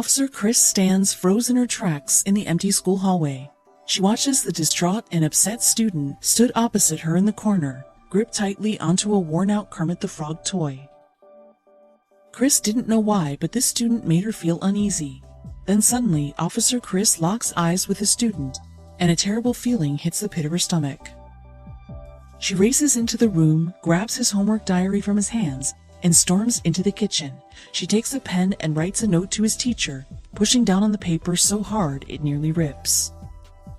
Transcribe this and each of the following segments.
Officer Chris stands frozen in her tracks in the empty school hallway. She watches the distraught and upset student stood opposite her in the corner, gripped tightly onto a worn-out Kermit the Frog toy. Chris didn't know why, but this student made her feel uneasy. Then suddenly, Officer Chris locks eyes with the student, and a terrible feeling hits the pit of her stomach. She races into the room, grabs his homework diary from his hands, and storms into the kitchen. She takes a pen and writes a note to his teacher, pushing down on the paper so hard it nearly rips.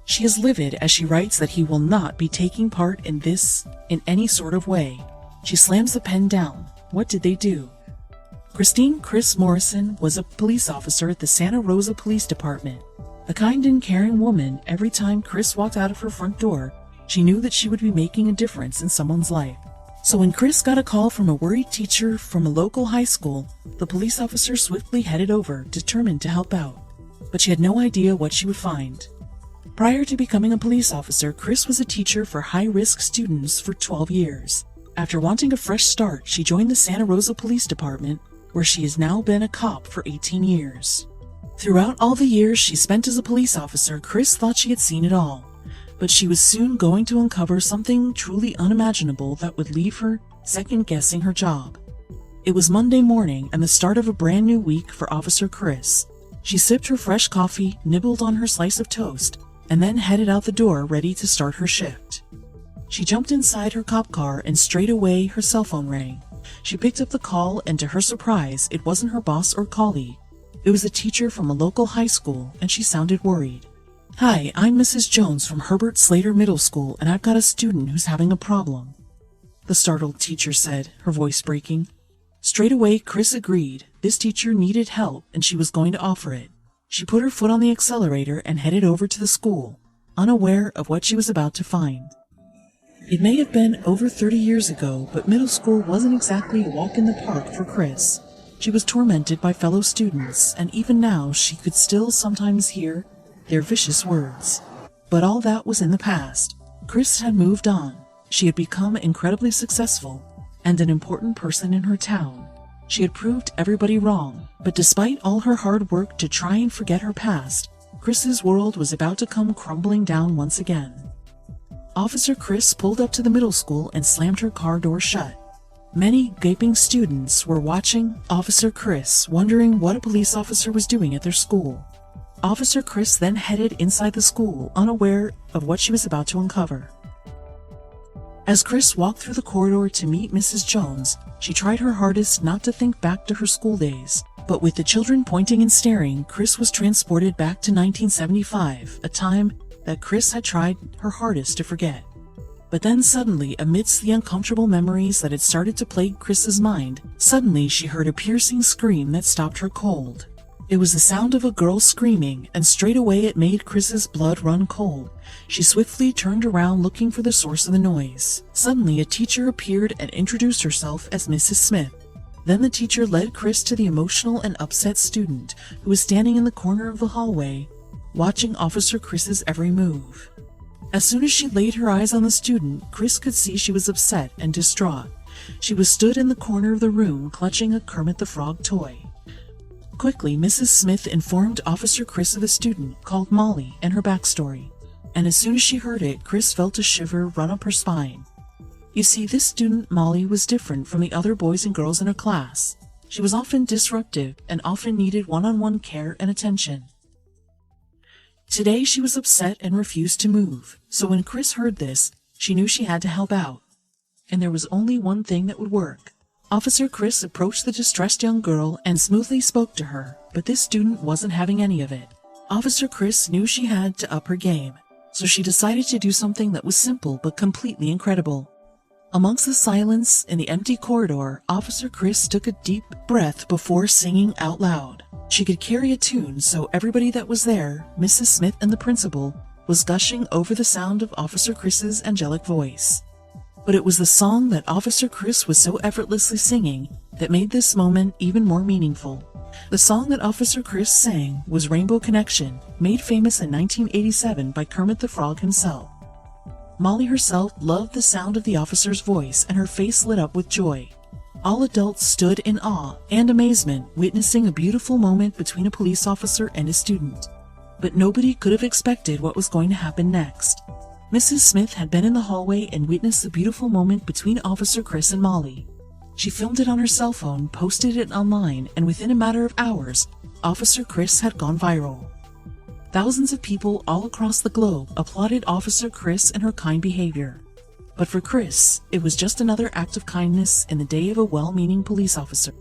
She is livid as she writes that he will not be taking part in this in any sort of way. She slams the pen down. What did they do? Christine Chris Morrison was a police officer at the Santa Rosa Police Department. A kind and caring woman, every time Chris walked out of her front door, she knew that she would be making a difference in someone's life. So when Chris got a call from a worried teacher from a local high school, the police officer swiftly headed over, determined to help out. But she had no idea what she would find. Prior to becoming a police officer, Chris was a teacher for high-risk students for 12 years. After wanting a fresh start, she joined the Santa Rosa Police Department, where she has now been a cop for 18 years. Throughout all the years she spent as a police officer, Chris thought she had seen it all. But she was soon going to uncover something truly unimaginable that would leave her second-guessing her job. It was Monday morning and the start of a brand new week for Officer Chris. She sipped her fresh coffee, nibbled on her slice of toast, and then headed out the door ready to start her shift. She jumped inside her cop car and straight away her cell phone rang. She picked up the call, and to her surprise, it wasn't her boss or colleague. It was a teacher from a local high school, and she sounded worried. "Hi, I'm Mrs. Jones from Herbert Slater Middle School, and I've got a student who's having a problem," the startled teacher said, her voice breaking. Straight away, Chris agreed. This teacher needed help, and she was going to offer it. She put her foot on the accelerator and headed over to the school, unaware of what she was about to find. It may have been over 30 years ago, but middle school wasn't exactly a walk in the park for Chris. She was tormented by fellow students, and even now she could still sometimes hear their vicious words. But all that was in the past. Chris had moved on. She had become incredibly successful and an important person in her town. She had proved everybody wrong, but despite all her hard work to try and forget her past, Chris's world was about to come crumbling down once again. Officer Chris pulled up to the middle school and slammed her car door shut. Many gaping students were watching Officer Chris, wondering what a police officer was doing at their school. Officer Chris then headed inside the school, unaware of what she was about to uncover. As Chris walked through the corridor to meet Mrs. Jones, she tried her hardest not to think back to her school days. But with the children pointing and staring, Chris was transported back to 1975, a time that Chris had tried her hardest to forget. But then suddenly, amidst the uncomfortable memories that had started to plague Chris's mind, suddenly she heard a piercing scream that stopped her cold. It was the sound of a girl screaming, and straight away it made Chris's blood run cold. She swiftly turned around looking for the source of the noise. Suddenly, a teacher appeared and introduced herself as Mrs. Smith. Then the teacher led Chris to the emotional and upset student, who was standing in the corner of the hallway, watching Officer Chris's every move. As soon as she laid her eyes on the student, Chris could see she was upset and distraught. She was stood in the corner of the room, clutching a Kermit the Frog toy. Quickly, Mrs. Smith informed Officer Chris of a student called Molly and her backstory. And as soon as she heard it, Chris felt a shiver run up her spine. You see, this student, Molly, was different from the other boys and girls in her class. She was often disruptive and often needed one-on-one care and attention. Today she was upset and refused to move, so when Chris heard this, she knew she had to help out. And there was only one thing that would work. Officer Chris approached the distressed young girl and smoothly spoke to her, but this student wasn't having any of it. Officer Chris knew she had to up her game, so she decided to do something that was simple but completely incredible. Amongst the silence in the empty corridor, Officer Chris took a deep breath before singing out loud. She could carry a tune, so everybody that was there, Mrs. Smith and the principal, was gushing over the sound of Officer Chris's angelic voice. But it was the song that Officer Chris was so effortlessly singing that made this moment even more meaningful. The song that Officer Chris sang was Rainbow Connection, made famous in 1987 by Kermit the Frog himself. Molly herself loved the sound of the officer's voice, and her face lit up with joy. All adults stood in awe and amazement, witnessing a beautiful moment between a police officer and a student. But nobody could have expected what was going to happen next. Mrs. Smith had been in the hallway and witnessed the beautiful moment between Officer Chris and Molly. She filmed it on her cell phone, posted it online, and within a matter of hours, Officer Chris had gone viral. Thousands of people all across the globe applauded Officer Chris and her kind behavior. But for Chris, it was just another act of kindness in the day of a well-meaning police officer.